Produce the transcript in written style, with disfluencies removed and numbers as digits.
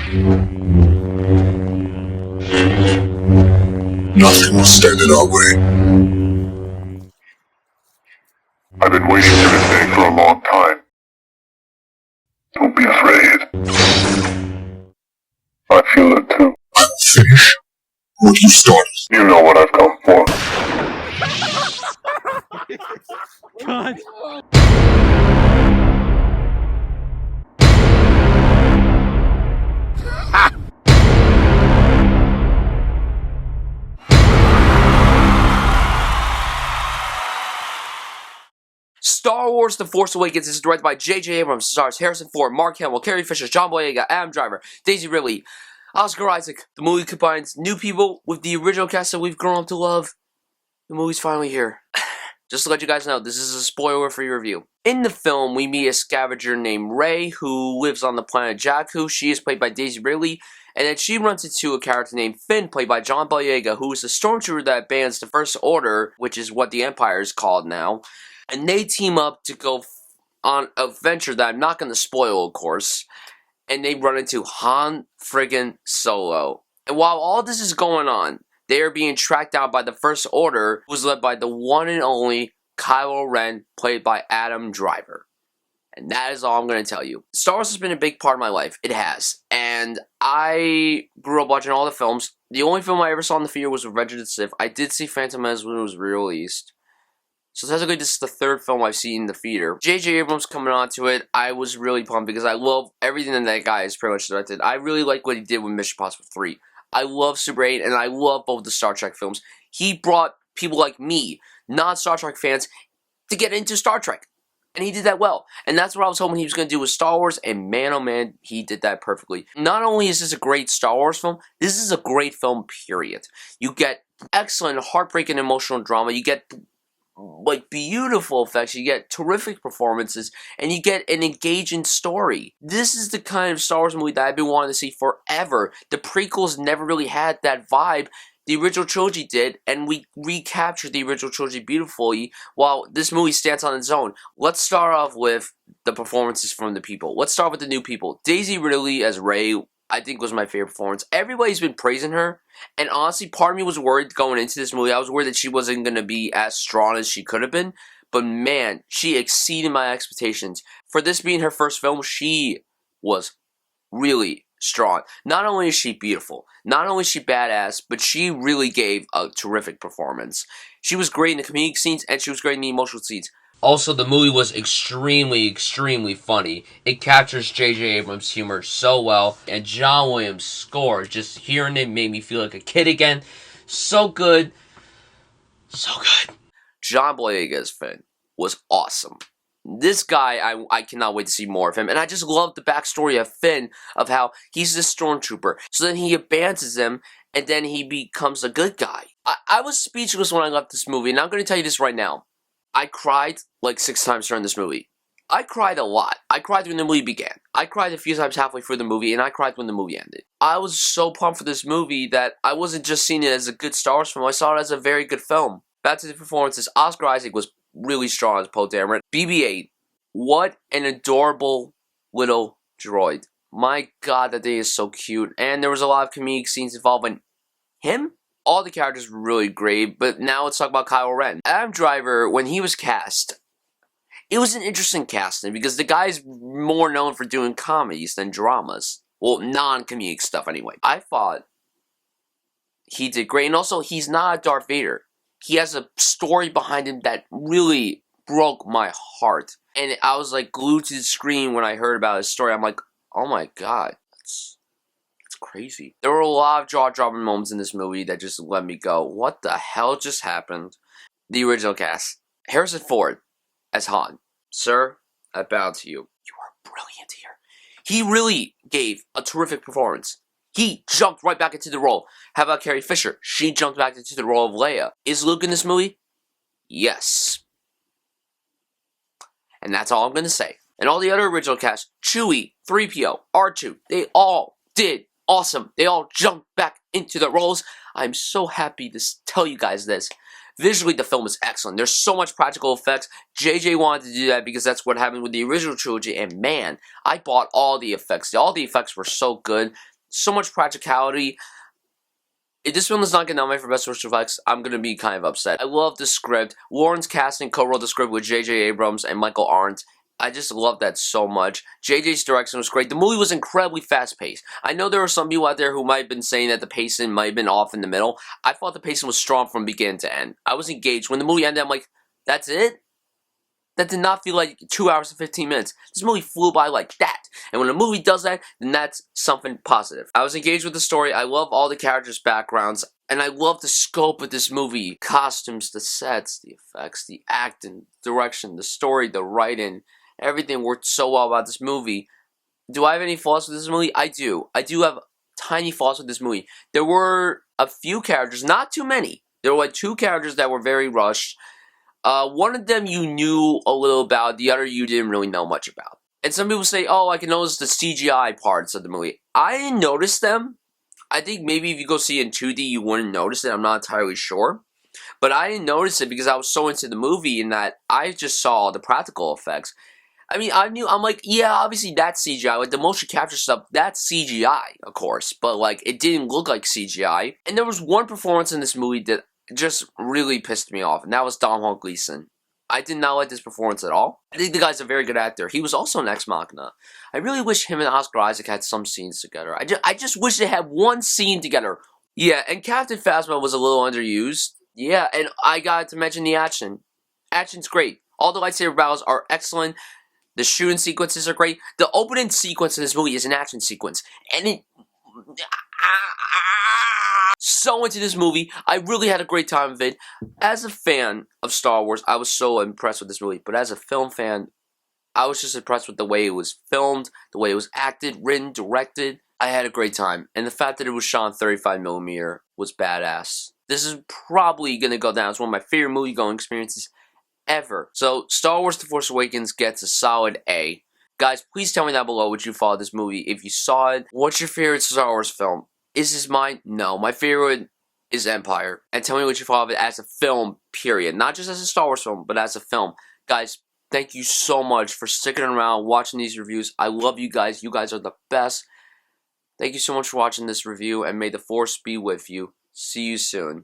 Nothing will stand in our way. I've been waiting for this day for a long time. Don't be afraid. I feel it too. I will finish what you started. You know what I've come for. God. Star Wars The Force Awakens is directed by J.J. Abrams, stars Harrison Ford, Mark Hamill, Carrie Fisher, John Boyega, Adam Driver, Daisy Ridley, Oscar Isaac. The movie combines new people with the original cast that we've grown up to love. The movie's finally here. Just to let you guys know, this is a spoiler for your review. In the film, we meet a scavenger named Rey who lives on the planet Jakku. She is played by Daisy Ridley. And then she runs into a character named Finn, played by John Boyega, who is the stormtrooper that bans the First Order, which is what the Empire is called now. And they team up to go on a venture that I'm not going to spoil, of course. And they run into Han friggin' Solo. And while all this is going on, they are being tracked down by the First Order, who was led by the one and only Kylo Ren, played by Adam Driver. And that is all I'm going to tell you. Star Wars has been a big part of my life. It has. And I grew up watching all the films. The only film I ever saw in the theater was Revenge of the Sith. I did see Phantom Menace when it was re-released. So technically this is the third film I've seen in the theater. J.J. Abrams coming onto it, I was really pumped because I love everything that guy has pretty much directed. I really like what he did with Mission Impossible 3. I love Super 8 and I love both the Star Trek films. He brought people like me, non-Star Trek fans, to get into Star Trek. And he did that well. And that's what I was hoping he was going to do with Star Wars. And man, oh man, he did that perfectly. Not only is this a great Star Wars film, this is a great film, period. You get excellent, heartbreaking, emotional drama. You get like beautiful effects, you get terrific performances, and you get an engaging story. This is the kind of Star Wars movie that I've been wanting to see forever. The prequels never really had that vibe. The original trilogy did, and we recaptured the original trilogy beautifully, while this movie stands on its own. Let's start off with the performances from the people. Let's start with the new people. Daisy Ridley as Rey, I think, was my favorite performance. Everybody's been praising her, and honestly, part of me was worried going into this movie. I was worried that she wasn't going to be as strong as she could have been, but man, she exceeded my expectations. For this being her first film, she was really strong. Not only is she beautiful, not only is she badass, but she really gave a terrific performance. She was great in the comedic scenes, and she was great in the emotional scenes. Also, the movie was extremely, extremely funny. It captures J.J. Abrams' humor so well. And John Williams' score, just hearing it made me feel like a kid again. So good. So good. John Boyega's Finn was awesome. This guy, I cannot wait to see more of him. And I just love the backstory of Finn, of how he's this stormtrooper. So then he abandons him, and then he becomes a good guy. I was speechless when I left this movie, and I'm going to tell you this right now. I cried like 6 times during this movie. I cried a lot. I cried when the movie began. I cried a few times halfway through the movie, and I cried when the movie ended. I was so pumped for this movie that I wasn't just seeing it as a good Star Wars film, I saw it as a very good film. Back to the performances, Oscar Isaac was really strong as Poe Dameron. BB-8, what an adorable little droid. My god, that day is so cute. And there was a lot of comedic scenes involving him. All the characters were really great, but now let's talk about Kylo Ren. Adam Driver, when he was cast, it was an interesting casting because the guy's more known for doing comedies than dramas. Well, non-comedic stuff anyway. I thought he did great, and also he's not a Darth Vader. He has a story behind him that really broke my heart. And I was like glued to the screen when I heard about his story. I'm like, oh my god, that's crazy. There were a lot of jaw-dropping moments in this movie that just let me go, what the hell just happened? The original cast. Harrison Ford as Han. Sir, I bow to you. You are brilliant here. He really gave a terrific performance. He jumped right back into the role. How about Carrie Fisher? She jumped back into the role of Leia. Is Luke in this movie? Yes. And that's all I'm going to say. And all the other original cast, Chewie, 3PO, R2, they all did awesome. They all jumped back into the roles. I'm so happy to tell you guys this. Visually, the film is excellent. There's so much practical effects. JJ wanted to do that because that's what happened with the original trilogy. And man, I bought all the effects. All the effects were so good. so much practicality. If this film is not getting nominated for Best Special Effects, I'm going to be kind of upset. I love the script. Warren's casting co-wrote the script with J.J. Abrams and Michael Arndt. I just love that so much. JJ's direction was great. The movie was incredibly fast-paced. I know there are some people out there who might have been saying that the pacing might have been off in the middle. I thought the pacing was strong from beginning to end. I was engaged. When the movie ended, I'm like, that's it? That did not feel like 2 hours and 15 minutes. This movie flew by like that. And when a movie does that, then that's something positive. I was engaged with the story. I love all the characters' backgrounds. And I love the scope of this movie. Costumes, the sets, the effects, the acting, direction, the story, the writing. Everything worked so well about this movie. Do I have any flaws with this movie? I do. I do have tiny flaws with this movie. There were a few characters, not too many. There were like 2 characters that were very rushed. One of them you knew a little about, the other you didn't really know much about. And some people say, oh, I can notice the CGI parts of the movie. I didn't notice them. I think maybe if you go see it in 2D, you wouldn't notice it. I'm not entirely sure. But I didn't notice it because I was so into the movie in that I just saw the practical effects. I mean, I'm like, yeah, obviously that's CGI. Like, the motion capture stuff, that's CGI, of course. But, like, it didn't look like CGI. And there was one performance in this movie that just really pissed me off, and that was Domhnall Gleeson. I did not like this performance at all. I think the guy's a very good actor. He was also an Ex Machina. I really wish him and Oscar Isaac had some scenes together. I just wish they had one scene together. Yeah, and Captain Phasma was a little underused. Yeah, and I got to mention the action. Action's great. All the lightsaber battles are excellent. The shooting sequences are great. The opening sequence in this movie is an action sequence. And it... So into this movie. I really had a great time with it. As a fan of Star Wars, I was so impressed with this movie. But as a film fan, I was just impressed with the way it was filmed, the way it was acted, written, directed. I had a great time. And the fact that it was shot on 35mm was badass. This is probably going to go down as one of my favorite movie-going experiences ever. So, Star Wars The Force Awakens gets a solid A. Guys, please tell me down below what you thought of this movie. If you saw it, what's your favorite Star Wars film? Is this mine? No. My favorite is Empire. And tell me what you thought of it as a film, period. Not just as a Star Wars film, but as a film. Guys, thank you so much for sticking around, watching these reviews. I love you guys. You guys are the best. Thank you so much for watching this review, and may the Force be with you. See you soon.